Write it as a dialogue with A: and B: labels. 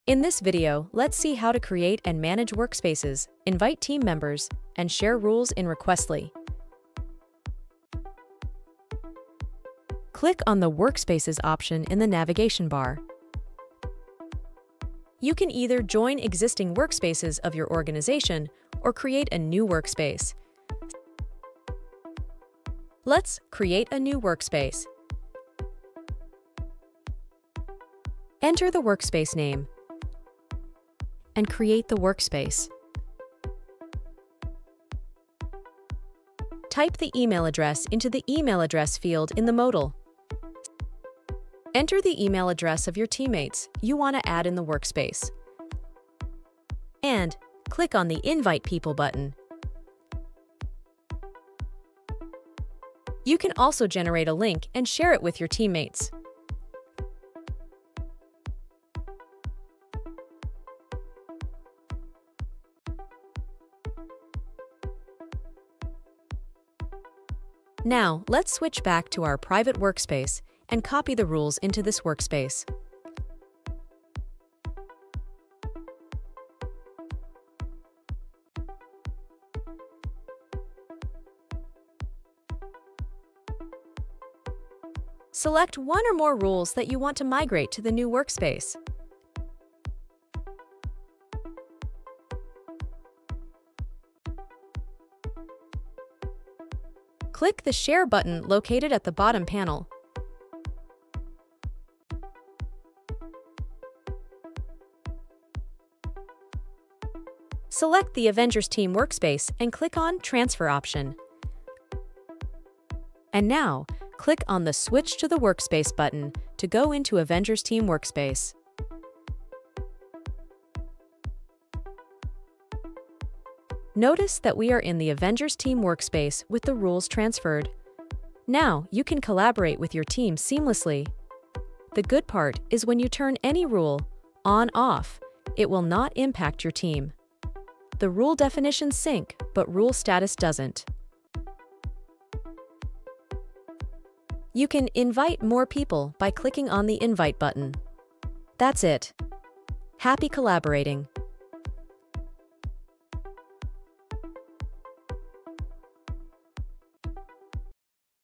A: In this video, let's see how to create and manage workspaces, invite team members, and share rules in Requestly. Click on the Workspaces option in the navigation bar. You can either join existing workspaces of your organization or create a new workspace. Let's create a new workspace. Enter the workspace name and create the workspace. Type the email address into the email address field in the modal. Enter the email address of your teammates you want to add in the workspace. And click on the Invite People button. You can also generate a link and share it with your teammates. Now, let's switch back to our private workspace and copy the rules into this workspace. Select one or more rules that you want to migrate to the new workspace. Click the Share button located at the bottom panel. Select the Avengers Team workspace and click on Transfer option. And now, click on the Switch to the Workspace button to go into Avengers Team workspace. Notice that we are in the Avengers Team workspace with the rules transferred. Now you can collaborate with your team seamlessly. The good part is when you turn any rule on/off, it will not impact your team. The rule definitions sync, but rule status doesn't. You can invite more people by clicking on the Invite button. That's it. Happy collaborating!